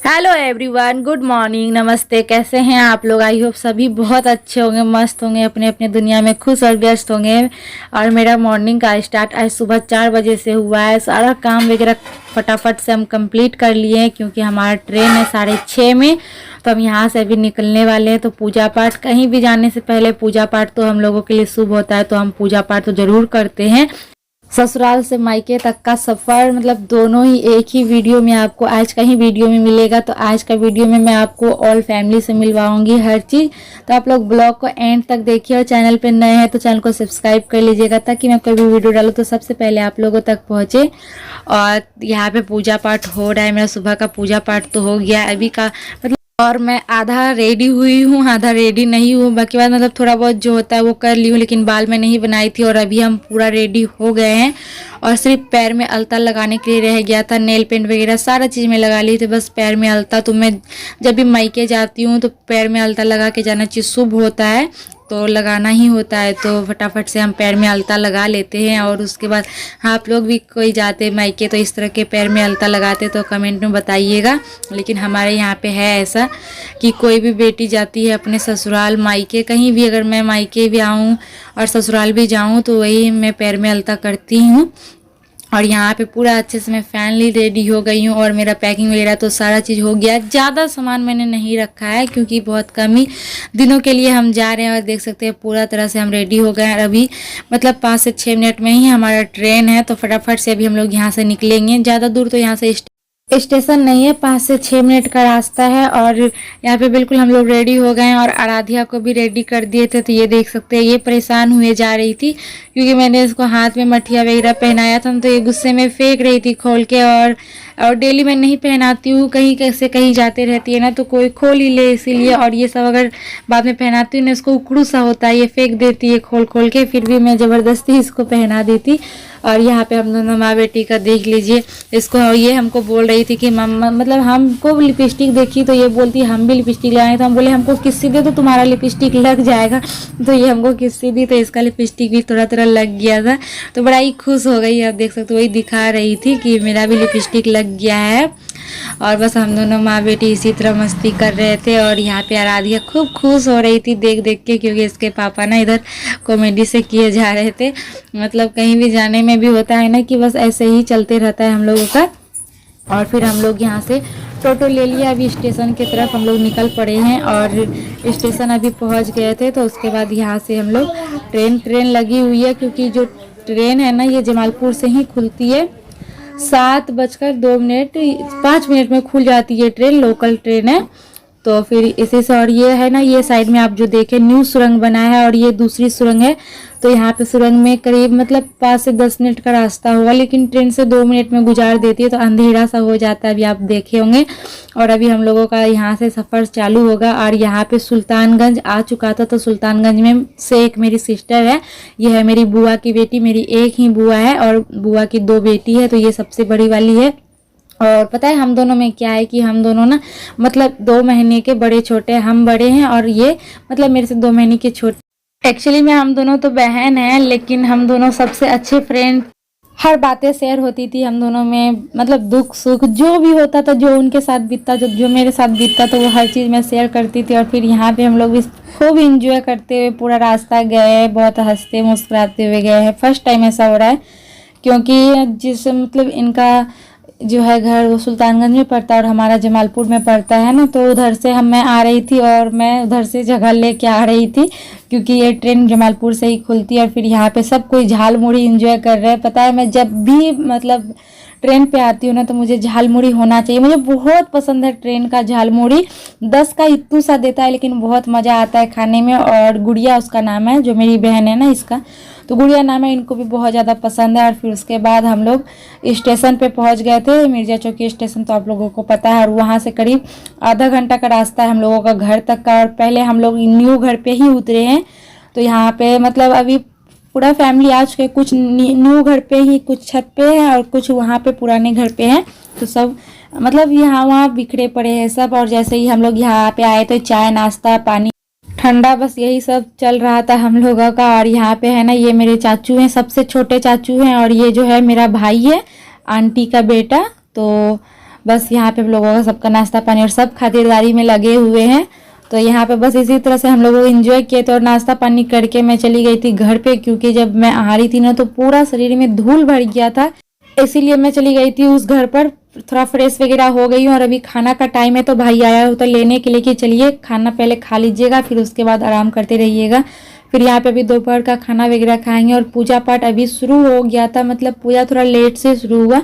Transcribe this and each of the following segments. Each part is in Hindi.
हेलो एवरीवन, गुड मॉर्निंग, नमस्ते। कैसे हैं आप लोग? आई होप सभी बहुत अच्छे होंगे, मस्त होंगे, अपने अपने दुनिया में खुश और व्यस्त होंगे। और मेरा मॉर्निंग का स्टार्ट आज सुबह 4 बजे से हुआ है। सारा काम वगैरह फटाफट से हम कंप्लीट कर लिए हैं क्योंकि हमारा ट्रेन है 6:30 में। तो हम यहाँ से अभी निकलने वाले हैं। तो पूजा पाठ, कहीं भी जाने से पहले पूजा पाठ तो हम लोगों के लिए शुभ होता है, तो हम पूजा पाठ तो ज़रूर करते हैं। ससुराल से मायके तक का सफ़र मतलब दोनों ही एक ही वीडियो में आपको आज का ही वीडियो में मिलेगा। तो आज का वीडियो में मैं आपको ऑल फैमिली से मिलवाऊंगी हर चीज़। तो आप लोग ब्लॉग को एंड तक देखिए और चैनल पे नए हैं तो चैनल को सब्सक्राइब कर लीजिएगा ताकि मैं कोई भी वीडियो डालूँ तो सबसे पहले आप लोगों तक पहुँचे। और यहाँ पे पूजा पाठ हो रहा है, मेरा सुबह का पूजा पाठ तो हो गया अभी का मतलब। और मैं आधा रेडी हुई हूँ, आधा रेडी नहीं हूँ। बाकी बात मतलब थोड़ा बहुत जो होता है वो कर ली हूँ, लेकिन बाल मैं नहीं बनाई थी। और अभी हम पूरा रेडी हो गए हैं और सिर्फ पैर में अलता लगाने के लिए रह गया था। नेल पेंट वगैरह सारा चीज़ मैं लगा ली थी, बस पैर में अलता। तो मैं जब भी मायके जाती हूँ तो पैर में अलता लगा के जाना चीज़ शुभ होता है, तो लगाना ही होता है। तो फटाफट से हम पैर में अलता लगा लेते हैं। और उसके बाद आप लोग भी कोई जाते मायके तो इस तरह के पैर में अलता लगाते तो कमेंट में बताइएगा। लेकिन हमारे यहाँ पे है ऐसा कि कोई भी बेटी जाती है अपने ससुराल मायके कहीं भी, अगर मैं मायके भी आऊँ और ससुराल भी जाऊँ तो वही मैं पैर में अलता करती हूँ। और यहाँ पे पूरा अच्छे से मैं फाइनली रेडी हो गई हूँ और मेरा पैकिंग वगैरह तो सारा चीज़ हो गया। ज़्यादा सामान मैंने नहीं रखा है क्योंकि बहुत कम ही दिनों के लिए हम जा रहे हैं। और देख सकते हैं पूरा तरह से हम रेडी हो गए हैं। अभी मतलब 5 से 6 मिनट में ही हमारा ट्रेन है, तो फटाफट से अभी हम लोग यहाँ से निकलेंगे। ज़्यादा दूर तो यहाँ से स्टेशन नहीं है, 5 से 6 मिनट का रास्ता है। और यहाँ पे बिल्कुल हम लोग रेडी हो गए हैं और आराध्या को भी रेडी कर दिए थे। तो ये देख सकते हैं, ये परेशान हुए जा रही थी क्योंकि मैंने इसको हाथ में मठिया वगैरह पहनाया था, तो ये गुस्से में फेंक रही थी खोल के। और डेली मैं नहीं पहनाती हूँ, कहीं कैसे कहीं जाते रहती है ना तो कोई खोल ही ले इसीलिए। और ये सब अगर बाद में पहनाती हूँ ना, इसको उखड़ू सा होता है, ये फेंक देती है खोल खोल के। फिर भी मैं ज़बरदस्ती इसको पहना देती। और यहाँ पे हम दोनों माँ बेटी का देख लीजिए, इसको ये हमको बोल रही थी कि मम्मा मतलब हमको लिपस्टिक देखी तो ये बोलती हम भी लिपस्टिक लगाए। तो हम बोले हमको किस्सी दे तो तुम्हारा लिपस्टिक लग जाएगा। तो ये हमको किस्सी दी तो इसका लिपस्टिक भी थोड़ा थोड़ा लग गया था। तो बड़ा ही खुश हो गई। आप देख सकते हो, वही दिखा रही थी कि मेरा भी लिपस्टिक लग गया है। और बस हम दोनों माँ बेटी इसी तरह मस्ती कर रहे थे। और यहाँ पे आराध्या खूब खुश हो रही थी देख देख के, क्योंकि इसके पापा ना इधर कॉमेडी से किए जा रहे थे। मतलब कहीं भी जाने में भी होता है ना कि बस ऐसे ही चलते रहता है हम लोगों का। और फिर हम लोग यहाँ से टोटो ले लिया, अभी स्टेशन की तरफ हम लोग निकल पड़े हैं। और स्टेशन अभी पहुँच गए थे। तो उसके बाद यहाँ से हम लोग ट्रेन लगी हुई है क्योंकि जो ट्रेन है ना ये जमालपुर से ही खुलती है। 7:02 5 मिनट में खुल जाती है ट्रेन, लोकल ट्रेन है। तो फिर इसी से, और ये है ना, ये साइड में आप जो देखें न्यू सुरंग बना है और ये दूसरी सुरंग है। तो यहाँ पे सुरंग में करीब मतलब 5 से 10 मिनट का रास्ता होगा, लेकिन ट्रेन से 2 मिनट में गुजार देती है तो अंधेरा सा हो जाता है, अभी आप देखे होंगे। और अभी हम लोगों का यहाँ से सफ़र चालू होगा। और यहाँ पे सुल्तानगंज आ चुका था। तो सुल्तानगंज में से एक मेरी सिस्टर है, ये है मेरी बुआ की बेटी। मेरी एक ही बुआ है और बुआ की 2 बेटी है, तो ये सबसे बड़ी वाली है। और पता है हम दोनों में क्या है कि हम दोनों ना मतलब 2 महीने के बड़े छोटे, हम बड़े हैं और ये मतलब मेरे से 2 महीने के छोटे। एक्चुअली में हम दोनों तो बहन हैं, लेकिन हम दोनों सबसे अच्छे फ्रेंड। हर बातें शेयर होती थी हम दोनों में, मतलब दुख सुख जो भी होता था, जो उनके साथ बीतता, जो मेरे साथ बीतता, तो वो हर चीज़ मैं शेयर करती थी। और फिर यहाँ पे हम लोग भी खूब इंजॉय करते हुए पूरा रास्ता गए, बहुत हंसते मुस्कुराते हुए गए हैं। फर्स्ट टाइम ऐसा हो रहा है क्योंकि जिस मतलब इनका जो है घर वो सुल्तानगंज में पड़ता है और हमारा जमालपुर में पड़ता है ना। तो उधर से मैं आ रही थी और मैं उधर से जगह लेके आ रही थी क्योंकि ये ट्रेन जमालपुर से ही खुलती है। और फिर यहाँ पे सब कोई झाल मुड़ी एंजॉय कर रहे हैं। पता है मैं जब भी मतलब ट्रेन पे आती हूँ ना तो मुझे झाल मुड़ी होना चाहिए, मुझे बहुत पसंद है ट्रेन का झाल मुड़ी। 10 का इतू सा देता है लेकिन बहुत मज़ा आता है खाने में। और गुड़िया उसका नाम है, जो मेरी बहन है ना इसका, तो गुड़िया नाम है, इनको भी बहुत ज़्यादा पसंद है। और फिर उसके बाद हम लोग स्टेशन पे पहुंच गए थे, मिर्जा चौकी स्टेशन, तो आप लोगों को पता है। और वहाँ से करीब आधा घंटा का रास्ता है हम लोगों का घर तक का। और पहले हम लोग न्यू घर पे ही उतरे हैं। तो यहाँ पे मतलब अभी पूरा फैमिली आ चुके, कुछ न्यू घर पे ही, कुछ छत पे है और कुछ वहाँ पे पुराने घर पे हैं। तो सब मतलब यहाँ वहाँ बिखरे पड़े हैं सब। और जैसे ही हम लोग यहाँ पे आए तो चाय नाश्ता पानी ठंडा बस यही सब चल रहा था हम लोगों का। और यहाँ पे है ना ये मेरे चाचू हैं, सबसे छोटे चाचू हैं। और ये जो है मेरा भाई है, आंटी का बेटा। तो बस यहाँ पे हम लोगों का सबका नाश्ता पानी और सब खातिरदारी में लगे हुए हैं। तो यहाँ पे बस इसी तरह से हम लोगों को एंजॉय किए थे और नाश्ता पानी करके मैं चली गई थी घर पे, क्योंकि जब मैं आ रही थी ना तो पूरा शरीर में धूल भर गया था, इसीलिए मैं चली गई थी उस घर पर। थोड़ा फ्रेश वगैरह हो गई हूँ और अभी खाना का टाइम है तो भाई आया हो तो लेने के लिए कि चलिए खाना पहले खा लीजिएगा, फिर उसके बाद आराम करते रहिएगा। फिर यहाँ पे अभी दोपहर का खाना वगैरह खाएंगे। और पूजा पाठ अभी शुरू हो गया था, मतलब पूजा थोड़ा लेट से शुरू हुआ,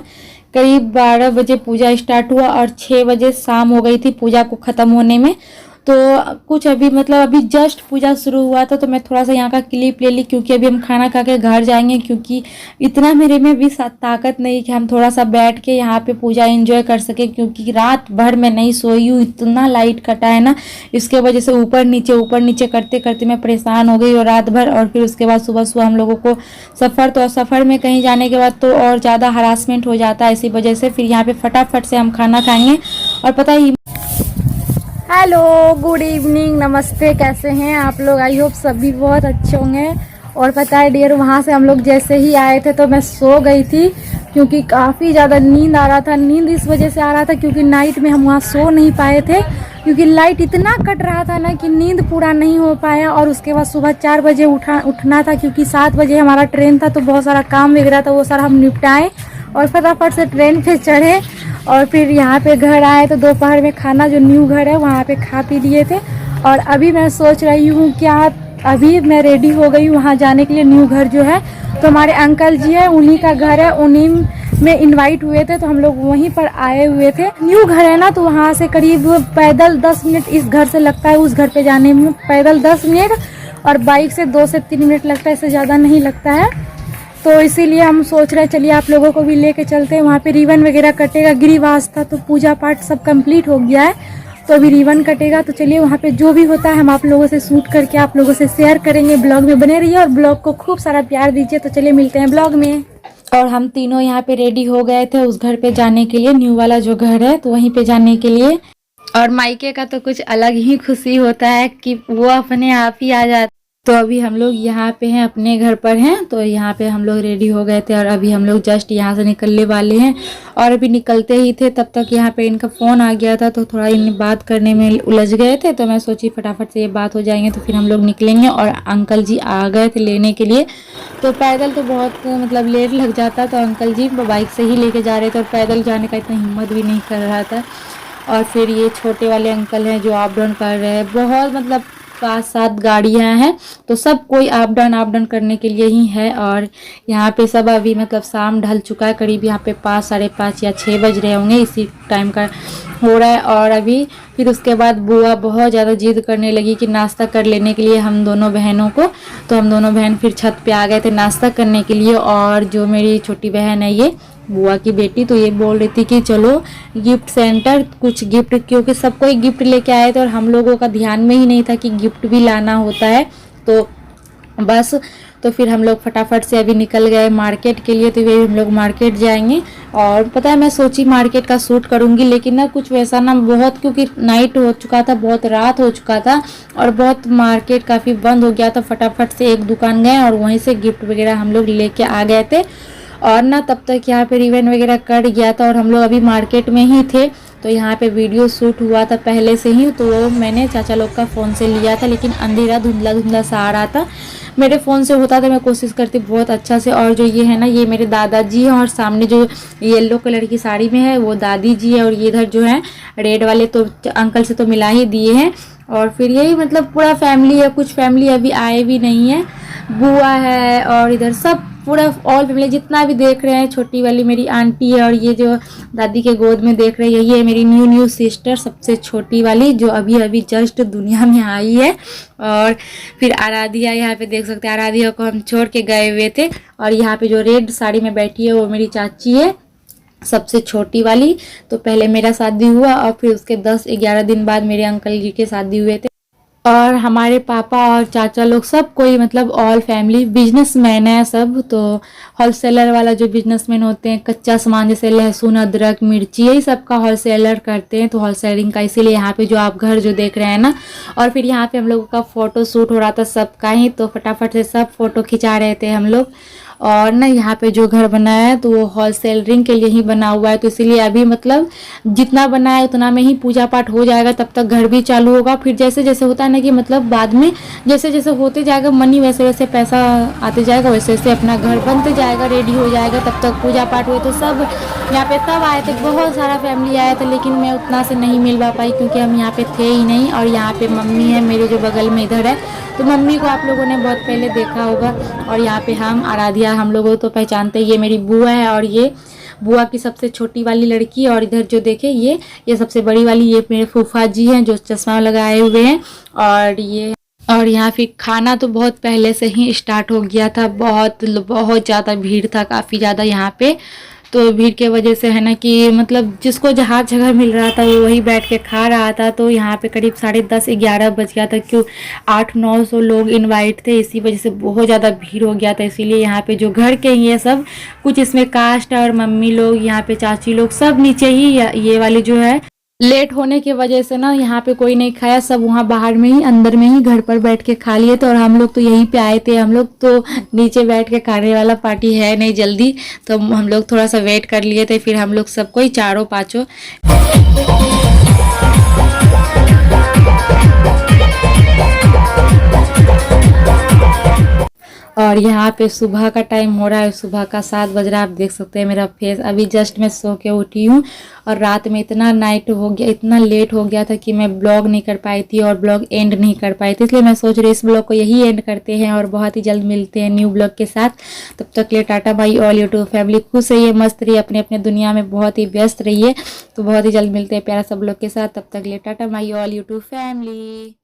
करीब 12 बजे पूजा स्टार्ट हुआ और 6 बजे शाम हो गई थी पूजा को ख़त्म होने में। तो कुछ अभी मतलब अभी जस्ट पूजा शुरू हुआ था तो मैं थोड़ा सा यहाँ का क्लिप ले ली, क्योंकि अभी हम खाना खा के घर जाएंगे, क्योंकि इतना मेरे में भी ताकत नहीं कि हम थोड़ा सा बैठ के यहाँ पे पूजा एंजॉय कर सके, क्योंकि रात भर मैं नहीं सोई हूँ, इतना लाइट कटा है ना, इसके वजह से ऊपर नीचे करते करते मैं परेशान हो गई और रात भर। और फिर उसके बाद सुबह हम लोगों को सफ़र, तो सफ़र में कहीं जाने के बाद तो और ज़्यादा हरासमेंट हो जाता है, इसी वजह से फिर यहाँ पे फटाफट से हम खाना खाएंगे। और पता ही, हेलो गुड इवनिंग, नमस्ते, कैसे हैं आप लोग? आई होप सभी बहुत अच्छे होंगे। और पता है डियर, वहाँ से हम लोग जैसे ही आए थे तो मैं सो गई थी, क्योंकि काफ़ी ज़्यादा नींद आ रहा था। नींद इस वजह से आ रहा था क्योंकि नाइट में हम वहाँ सो नहीं पाए थे, क्योंकि लाइट इतना कट रहा था ना कि नींद पूरा नहीं हो पाया। और उसके बाद सुबह 4 बजे उठना था, क्योंकि 7 बजे हमारा ट्रेन था, तो बहुत सारा काम वगैरह था, वो सारा हम निपटाएँ और फटाफट से ट्रेन पे चढ़े। और फिर यहाँ पे घर आए तो दोपहर में खाना जो न्यू घर है वहाँ पे खा पी लिए थे। और अभी मैं सोच रही हूँ क्या, अभी मैं रेडी हो गई वहाँ जाने के लिए, न्यू घर जो है। तो हमारे अंकल जी है, उन्हीं का घर है, उन्हीं में इनवाइट हुए थे तो हम लोग वहीं पर आए हुए थे। न्यू घर है ना, तो वहाँ से करीब पैदल 10 मिनट इस घर से लगता है उस घर पे जाने में, पैदल 10 मिनट और बाइक से 2 से 3 मिनट लगता है, इससे ज़्यादा नहीं लगता है। तो इसीलिए हम सोच रहे हैं चलिए आप लोगों को भी लेके चलते हैं। वहाँ पे रिबन वगैरह कटेगा, गिरिवास था तो पूजा पाठ सब कंप्लीट हो गया है, तो अभी रिबन कटेगा। तो चलिए वहाँ पे जो भी होता है हम आप लोगों से शूट करके आप लोगों से शेयर करेंगे। ब्लॉग में बने रहिए और ब्लॉग को खूब सारा प्यार दीजिए। तो चलिए मिलते हैं ब्लॉग में। और हम तीनों यहाँ पे रेडी हो गए थे उस घर पे जाने के लिए, न्यू वाला जो घर है तो वहीं पे जाने के लिए। और मायके का तो कुछ अलग ही खुशी होता है कि वो अपने आप ही आ जाता। तो अभी हम लोग यहाँ पे हैं, अपने घर पर हैं, तो यहाँ पे हम लोग रेडी हो गए थे और अभी हम लोग जस्ट यहाँ से निकलने वाले हैं। और अभी निकलते ही थे तब तक यहाँ पे इनका फ़ोन आ गया था, तो थोड़ा इन बात करने में उलझ गए थे, तो मैं सोची फटाफट से ये बात हो जाएंगे तो फिर हम लोग निकलेंगे। और अंकल जी आ गए थे लेने के लिए, तो पैदल तो बहुत मतलब लेट लग जाता, तो अंकल जी बाइक से ही लेके जा रहे थे और पैदल जाने का इतना हिम्मत भी नहीं कर रहा था। और फिर ये छोटे वाले अंकल हैं जो अप डाउन कर रहे हैं, बहुत मतलब 5-7 गाड़ियाँ हैं, तो सब कोई अप डाउन करने के लिए ही है। और यहाँ पे सब अभी मतलब शाम ढल चुका है, करीब यहाँ पे 5, 5:30 या 6 बज रहे होंगे, इसी टाइम का हो रहा है। और अभी फिर उसके बाद बुआ बहुत ज़्यादा जिद करने लगी कि नाश्ता कर लेने के लिए हम दोनों बहनों को, तो हम दोनों बहन फिर छत पे आ गए थे नाश्ता करने के लिए। और जो मेरी छोटी बहन है ये बुआ की बेटी, तो ये बोल रही थी कि चलो गिफ्ट सेंटर कुछ गिफ्ट, क्योंकि सबको एक गिफ्ट लेके आए थे और हम लोगों का ध्यान में ही नहीं था कि गिफ्ट भी लाना होता है। तो बस तो फिर हम लोग फटाफट से अभी निकल गए मार्केट के लिए, तो ये हम लोग मार्केट जाएंगे। और पता है मैं सोची मार्केट का शूट करूंगी, लेकिन ना कुछ वैसा ना बहुत, क्योंकि नाइट हो चुका था, बहुत रात हो चुका था और बहुत मार्केट काफ़ी बंद हो गया था। फटाफट से एक दुकान गए और वहीं से गिफ्ट वगैरह हम लोग लेके आ गए थे। और ना तब तक यहाँ पे रिबन वगैरह कट गया था और हम लोग अभी मार्केट में ही थे, तो यहाँ पे वीडियो शूट हुआ था पहले से ही, तो वो मैंने चाचा लोग का फ़ोन से लिया था, लेकिन अंधेरा धुंधला सा आ रहा था। मेरे फ़ोन से होता था मैं कोशिश करती बहुत अच्छा से। और जो ये है ना, ये मेरे दादाजी हैं, और सामने जो येलो कलर की साड़ी में है वो दादी जी है, और ये इधर जो है रेड वाले तो अंकल से तो मिला ही दिए हैं। और फिर यही मतलब पूरा फैमिली है, कुछ फैमिली अभी आए भी नहीं है, बुआ है और इधर सब पूरा ऑल फैमिली जितना भी देख रहे हैं। छोटी वाली मेरी आंटी है और ये जो दादी के गोद में देख रहे हैं यही है मेरी न्यू सिस्टर, सबसे छोटी वाली, जो अभी अभी जस्ट दुनिया में आई है। और फिर आराध्या, यहाँ पे देख सकते हैं आराध्या को हम छोड़ के गए हुए थे। और यहाँ पे जो रेड साड़ी में बैठी है वो मेरी चाची है, सबसे छोटी वाली। तो पहले मेरा शादी हुआ और फिर उसके 10-11 दिन बाद मेरे अंकल जी के शादी हुए थे। और हमारे पापा और चाचा लोग सब कोई मतलब ऑल फैमिली बिजनेसमैन है सब। तो होलसेलर वाला जो बिजनेसमैन होते हैं, कच्चा सामान जैसे लहसुन अदरक मिर्ची यही सब का होलसेलर करते हैं, तो होलसेलिंग का। इसीलिए यहाँ पे जो आप घर जो देख रहे हैं ना, और फिर यहाँ पे हम लोगों का फ़ोटो शूट हो रहा था सबका ही, तो फटाफट से सब फ़ोटो खिंचा रहे थे हम लोग। और ना यहाँ पे जो घर बनाया है तो वो होलसेलरिंग के लिए ही बना हुआ है, तो इसीलिए अभी मतलब जितना बना है उतना में ही पूजा पाठ हो जाएगा, तब तक घर भी चालू होगा। फिर जैसे जैसे होता है ना कि मतलब बाद में जैसे जैसे होते जाएगा मनी, वैसे वैसे पैसा आते जाएगा, वैसे वैसे अपना घर बनते जाएगा, रेडी हो जाएगा, तब तक पूजा पाठ हुए। तो सब यहाँ पे सब आए थे, बहुत सारा फैमिली आया था, लेकिन मैं उतना से नहीं मिलवा पाई क्योंकि हम यहाँ पे थे ही नहीं। और यहाँ पे मम्मी है मेरे जो बगल में इधर है, तो मम्मी को आप लोगों ने बहुत पहले देखा होगा। और यहाँ पे हम आराध्या, हम लोगों तो पहचानते, ये मेरी बुआ है और ये बुआ की सबसे छोटी वाली लड़की। और इधर जो देखे ये सबसे बड़ी वाली, ये मेरे फूफा जी हैं जो चश्मा लगाए हुए हैं। और यहाँ फिर खाना तो बहुत पहले से ही स्टार्ट हो गया था, बहुत बहुत ज़्यादा भीड़ था, काफ़ी ज़्यादा यहाँ पे। तो भीड़ के वजह से है ना कि मतलब जिसको जहाँ जगह मिल रहा था वो वही बैठ के खा रहा था। तो यहाँ पे करीब 10:30-11 बज गया था, क्यों 800-900 लोग इनवाइट थे, इसी वजह से बहुत ज़्यादा भीड़ हो गया था। इसीलिए यहाँ पे जो घर के ये सब कुछ इसमें कास्ट और मम्मी लोग, यहाँ पे चाची लोग सब नीचे ही, ये वाली जो है लेट होने की वजह से ना यहाँ पे कोई नहीं खाया, सब वहाँ बाहर में ही अंदर में ही घर पर बैठ के खा लिए थे। और हम लोग तो यहीं पे आए थे, हम लोग तो नीचे बैठ के खाने वाला पार्टी है नहीं जल्दी, तो हम लोग थोड़ा सा वेट कर लिए थे। फिर हम लोग सब कोई चारों पाँचों और यहाँ पे सुबह का टाइम हो रहा है, सुबह का 7 बज रहा है। आप देख सकते हैं मेरा फेस, अभी जस्ट मैं सो के उठी हूँ। और रात में इतना नाइट हो गया, इतना लेट हो गया था कि मैं ब्लॉग नहीं कर पाई थी और ब्लॉग एंड नहीं कर पाई थी, इसलिए मैं सोच रही इस ब्लॉग को यही एंड करते हैं और बहुत ही जल्द मिलते हैं न्यू ब्लॉग के साथ। तब तक लिए tata bye all YouTube family, खुश रहिए, मस्त रहिए, अपने अपने दुनिया में बहुत ही व्यस्त रहिए। तो बहुत ही जल्द मिलते हैं प्यारा सब ब्लॉग के साथ, तब तक लिए tata bye all YouTube family.